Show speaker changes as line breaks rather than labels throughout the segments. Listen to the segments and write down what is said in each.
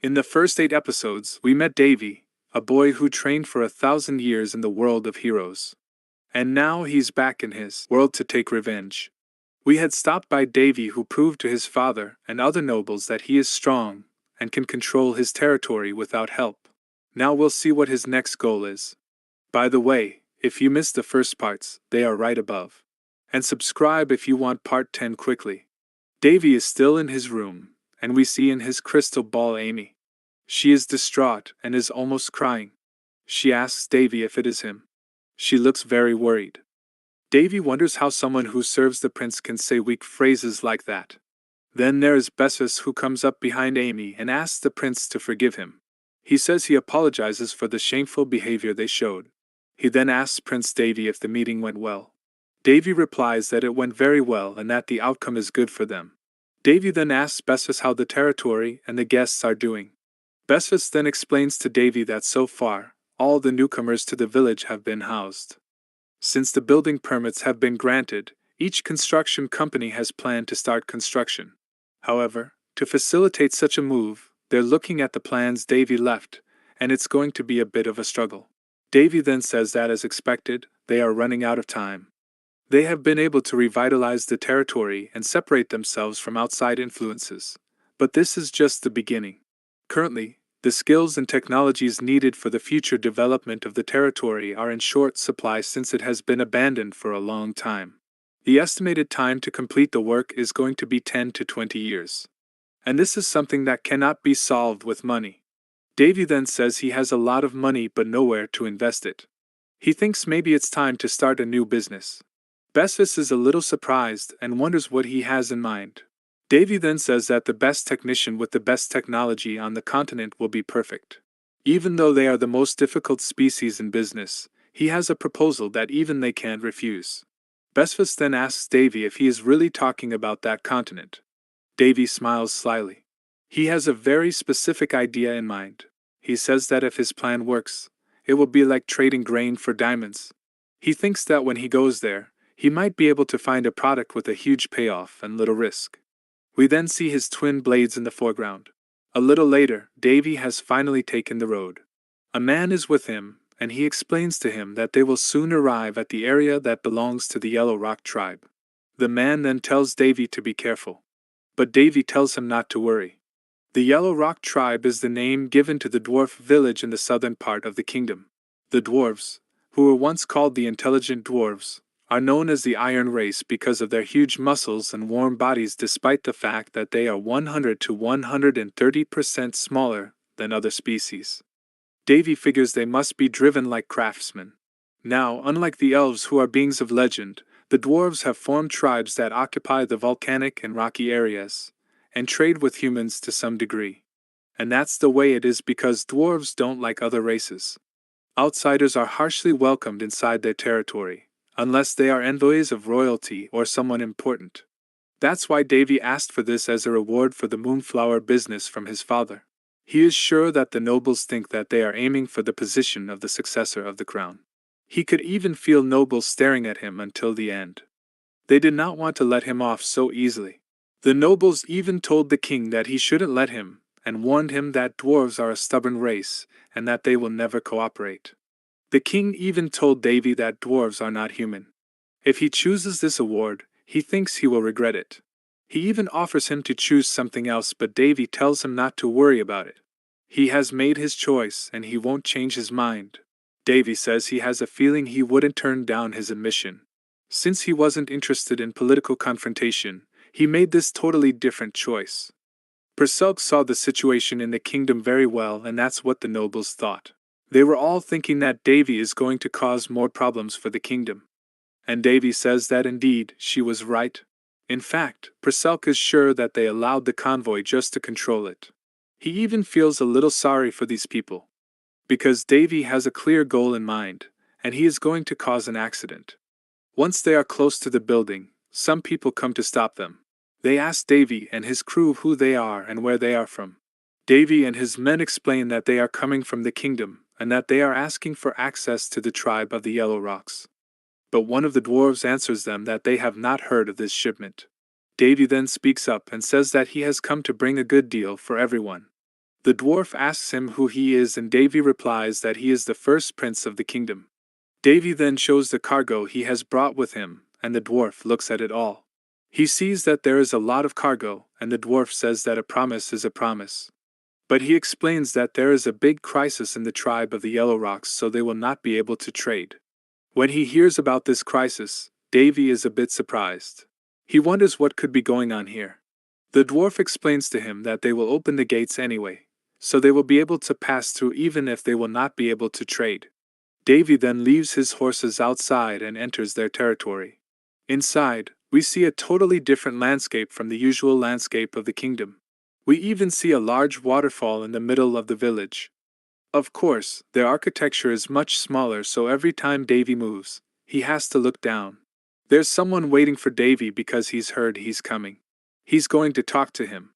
In the first 8 episodes, we met Davy, a boy who trained for 1,000 years in the world of heroes. And now he's back in his world to take revenge. We had stopped by Davy, who proved to his father and other nobles that he is strong and can control his territory without help. Now we'll see what his next goal is. By the way, if you missed the first parts, they are right above. And subscribe if you want part 10 quickly. Davy is still in his room, and we see in his crystal ball Amy. She is distraught and is almost crying. She asks Davy if it is him. She looks very worried. Davy wonders how someone who serves the prince can say weak phrases like that. Then there is Bessus, who comes up behind Amy and asks the prince to forgive him. He says he apologizes for the shameful behavior they showed. He then asks Prince Davy if the meeting went well. Davy replies that it went very well and that the outcome is good for them. Davy then asks Bessus how the territory and the guests are doing. Bessus then explains to Davy that so far, all the newcomers to the village have been housed. Since the building permits have been granted, each construction company has planned to start construction. However, to facilitate such a move, they're looking at the plans Davy left, and it's going to be a bit of a struggle. Davy then says that, as expected, they are running out of time. They have been able to revitalize the territory and separate themselves from outside influences. But this is just the beginning. Currently, the skills and technologies needed for the future development of the territory are in short supply since it has been abandoned for a long time. The estimated time to complete the work is going to be 10 to 20 years. And this is something that cannot be solved with money. Davy then says he has a lot of money but nowhere to invest it. He thinks maybe it's time to start a new business. Bessus is a little surprised and wonders what he has in mind. Davy then says that the best technician with the best technology on the continent will be perfect. Even though they are the most difficult species in business, he has a proposal that even they can't refuse. Bessus then asks Davy if he is really talking about that continent. Davy smiles slyly. He has a very specific idea in mind. He says that if his plan works, it will be like trading grain for diamonds. He thinks that when he goes there, he might be able to find a product with a huge payoff and little risk. We then see his twin blades in the foreground. A little later, Davy has finally taken the road. A man is with him, and he explains to him that they will soon arrive at the area that belongs to the Yellow Rock tribe. The man then tells Davy to be careful. But Davy tells him not to worry. The Yellow Rock tribe is the name given to the dwarf village in the southern part of the kingdom. The dwarves, who were once called the intelligent dwarves, are known as the Iron Race because of their huge muscles and warm bodies, despite the fact that they are 100 to 130% smaller than other species. Davy figures they must be driven like craftsmen. Now, unlike the elves, who are beings of legend, the dwarves have formed tribes that occupy the volcanic and rocky areas, and trade with humans to some degree. And that's the way it is because dwarves don't like other races. Outsiders are harshly welcomed inside their territory, unless they are envoys of royalty or someone important. That's why Davy asked for this as a reward for the moonflower business from his father. He is sure that the nobles think that they are aiming for the position of the successor of the crown. He could even feel nobles staring at him until the end. They did not want to let him off so easily. The nobles even told the king that he shouldn't let him, and warned him that dwarves are a stubborn race, and that they will never cooperate. The king even told Davy that dwarves are not human. If he chooses this award, he thinks he will regret it. He even offers him to choose something else, but Davy tells him not to worry about it. He has made his choice, and he won't change his mind. Davy says he has a feeling he wouldn't turn down his admission. Since he wasn't interested in political confrontation, he made this totally different choice. Perselk saw the situation in the kingdom very well, and that's what the nobles thought. They were all thinking that Davy is going to cause more problems for the kingdom. And Davy says that indeed, she was right. In fact, Perselk is sure that they allowed the convoy just to control it. He even feels a little sorry for these people. Because Davy has a clear goal in mind, and he is going to cause an accident. Once they are close to the building, some people come to stop them. They ask Davy and his crew who they are and where they are from. Davy and his men explain that they are coming from the kingdom, and that they are asking for access to the tribe of the Yellow Rocks. But one of the dwarves answers them that they have not heard of this shipment. Davy then speaks up and says that he has come to bring a good deal for everyone. The dwarf asks him who he is, and Davy replies that he is the first prince of the kingdom. Davy then shows the cargo he has brought with him, and the dwarf looks at it all. He sees that there is a lot of cargo, and the dwarf says that a promise is a promise. But he explains that there is a big crisis in the tribe of the Yellow Rocks, so they will not be able to trade. When he hears about this crisis, Davy is a bit surprised. He wonders what could be going on here. The dwarf explains to him that they will open the gates anyway, so they will be able to pass through even if they will not be able to trade. Davy then leaves his horses outside and enters their territory. Inside, we see a totally different landscape from the usual landscape of the kingdom. We even see a large waterfall in the middle of the village. Of course, their architecture is much smaller, so every time Davy moves, he has to look down. There's someone waiting for Davy because he's heard he's coming. He's going to talk to him.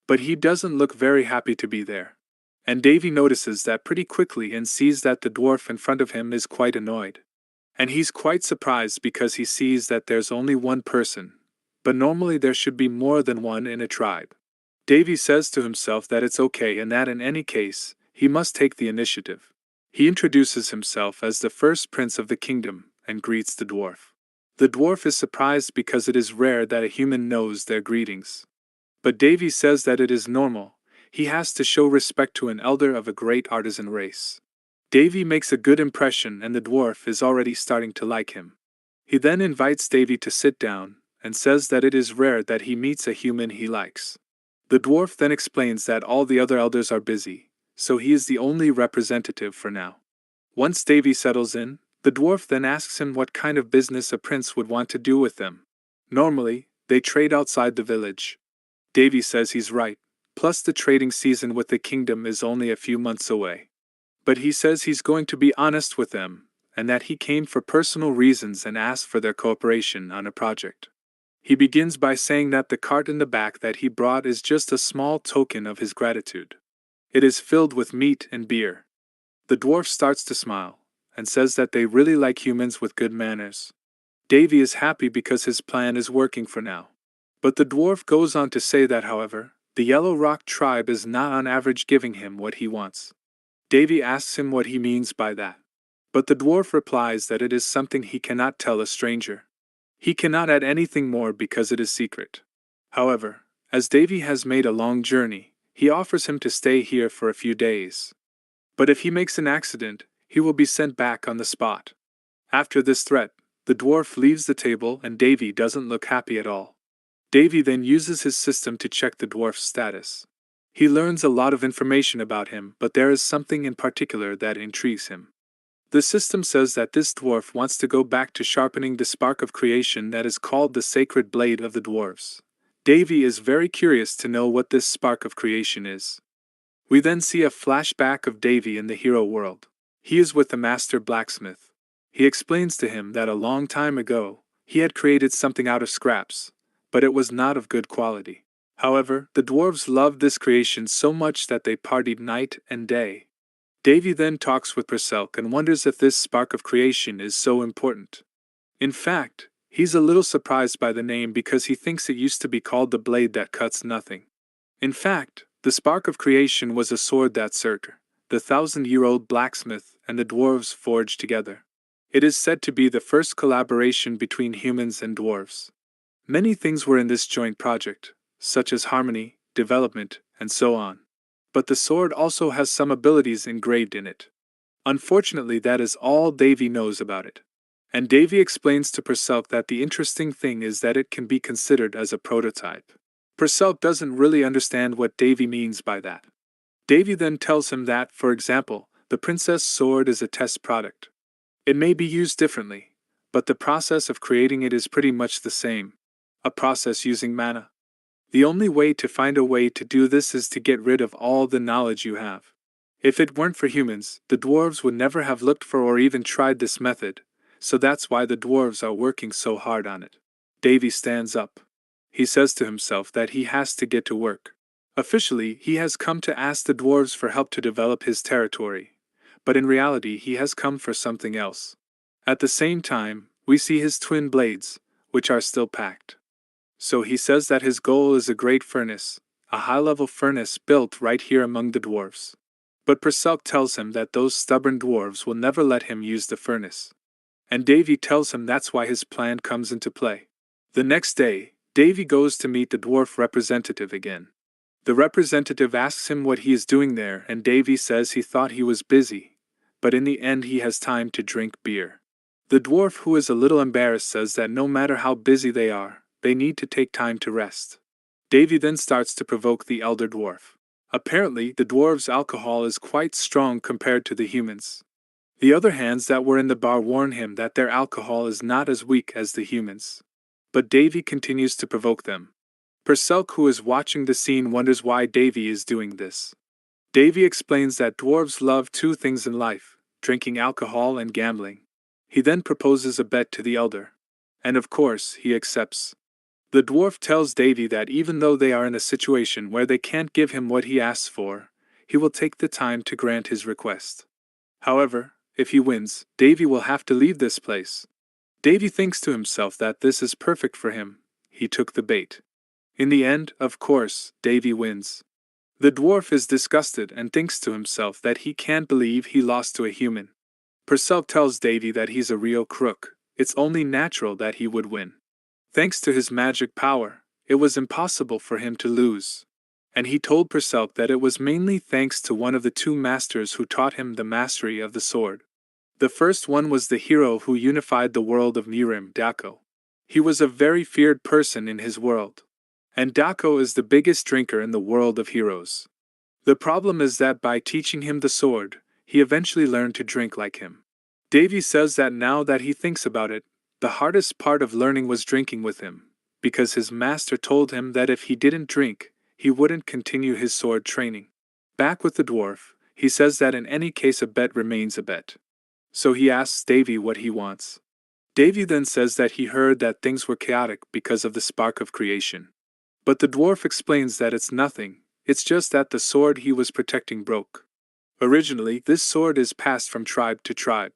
But he doesn't look very happy to be there. And Davy notices that pretty quickly and sees that the dwarf in front of him is quite annoyed. And he's quite surprised because he sees that there's only one person, but normally there should be more than one in a tribe. Davy says to himself that it's okay and that in any case, he must take the initiative. He introduces himself as the first prince of the kingdom and greets the dwarf. The dwarf is surprised because it is rare that a human knows their greetings. But Davy says that it is normal. He has to show respect to an elder of a great artisan race. Davy makes a good impression and the dwarf is already starting to like him. He then invites Davy to sit down and says that it is rare that he meets a human he likes. The dwarf then explains that all the other elders are busy, so he is the only representative for now. Once Davy settles in, the dwarf then asks him what kind of business a prince would want to do with them. Normally, they trade outside the village. Davy says he's right, plus the trading season with the kingdom is only a few months away. But he says he's going to be honest with them, and that he came for personal reasons and asked for their cooperation on a project. He begins by saying that the cart in the back that he brought is just a small token of his gratitude. It is filled with meat and beer. The dwarf starts to smile, and says that they really like humans with good manners. Davy is happy because his plan is working for now. But the dwarf goes on to say that, however, the Yellow Rock tribe is not on average giving him what he wants. Davy asks him what he means by that. But the dwarf replies that it is something he cannot tell a stranger. He cannot add anything more because it is secret. However, as Davy has made a long journey, he offers him to stay here for a few days. But if he makes an accident, he will be sent back on the spot. After this threat, the dwarf leaves the table and Davy doesn't look happy at all. Davy then uses his system to check the dwarf's status. He learns a lot of information about him, but there is something in particular that intrigues him. The system says that this dwarf wants to go back to sharpening the spark of creation that is called the sacred blade of the dwarves. Davy is very curious to know what this spark of creation is. We then see a flashback of Davy in the hero world. He is with the master blacksmith. He explains to him that a long time ago, he had created something out of scraps, but it was not of good quality. However, the dwarves loved this creation so much that they partied night and day. Davy then talks with Perselk and wonders if this spark of creation is so important. In fact, he's a little surprised by the name because he thinks it used to be called the blade that cuts nothing. In fact, the spark of creation was a sword that Surtur, the 1,000-year-old blacksmith, and the dwarves forged together. It is said to be the first collaboration between humans and dwarves. Many things were in this joint project, such as harmony, development, and so on. But the sword also has some abilities engraved in it. Unfortunately, that is all Davy knows about it. And Davy explains to Perselk that the interesting thing is that it can be considered as a prototype. Perselk doesn't really understand what Davy means by that. Davy then tells him that, for example, the princess sword is a test product. It may be used differently, but the process of creating it is pretty much the same. A process using mana. The only way to find a way to do this is to get rid of all the knowledge you have. If it weren't for humans, the dwarves would never have looked for or even tried this method, so that's why the dwarves are working so hard on it. Davy stands up. He says to himself that he has to get to work. Officially, he has come to ask the dwarves for help to develop his territory, but in reality he has come for something else. At the same time, we see his twin blades, which are still packed. So he says that his goal is a great furnace, a high-level furnace built right here among the dwarves. But Perselk tells him that those stubborn dwarves will never let him use the furnace. And Davy tells him that's why his plan comes into play. The next day, Davy goes to meet the dwarf representative again. The representative asks him what he is doing there, and Davy says he thought he was busy, but in the end he has time to drink beer. The dwarf, who is a little embarrassed, says that no matter how busy they are, they need to take time to rest. Davy then starts to provoke the elder dwarf. Apparently, the dwarves' alcohol is quite strong compared to the humans. The other hands that were in the bar warn him that their alcohol is not as weak as the humans. But Davy continues to provoke them. Perselk, who is watching the scene, wonders why Davy is doing this. Davy explains that dwarves love two things in life: drinking alcohol and gambling. He then proposes a bet to the elder. And of course, he accepts. The dwarf tells Davy that even though they are in a situation where they can't give him what he asks for, he will take the time to grant his request. However, if he wins, Davy will have to leave this place. Davy thinks to himself that this is perfect for him. He took the bait. In the end, of course, Davy wins. The dwarf is disgusted and thinks to himself that he can't believe he lost to a human. Perselk tells Davy that he's a real crook. It's only natural that he would win. Thanks to his magic power, it was impossible for him to lose. And he told Perselk that it was mainly thanks to one of the two masters who taught him the mastery of the sword. The first one was the hero who unified the world of Nirim, Dako. He was a very feared person in his world. And Dako is the biggest drinker in the world of heroes. The problem is that by teaching him the sword, he eventually learned to drink like him. Davy says that now that he thinks about it, the hardest part of learning was drinking with him, because his master told him that if he didn't drink, he wouldn't continue his sword training. Back with the dwarf, he says that in any case a bet remains a bet. So he asks Davy what he wants. Davy then says that he heard that things were chaotic because of the spark of creation. But the dwarf explains that it's nothing, it's just that the sword he was protecting broke. Originally, this sword is passed from tribe to tribe.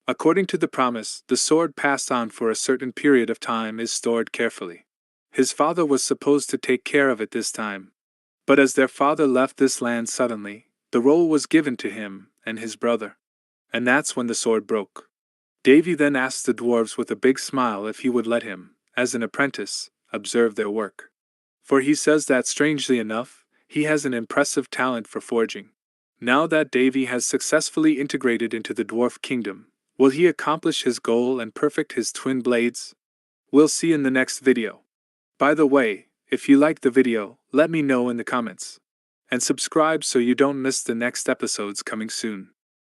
According to the promise, the sword passed on for a certain period of time is stored carefully. His father was supposed to take care of it this time. But as their father left this land suddenly, the role was given to him and his brother. And that's when the sword broke. Davy then asks the dwarves with a big smile if he would let him, as an apprentice, observe their work. For he says that, strangely enough, he has an impressive talent for forging. Now that Davy has successfully integrated into the dwarf kingdom, will he accomplish his goal and perfect his twin blades? We'll see in the next video. By the way, if you liked the video, let me know in the comments. And subscribe so you don't miss the next episodes coming soon.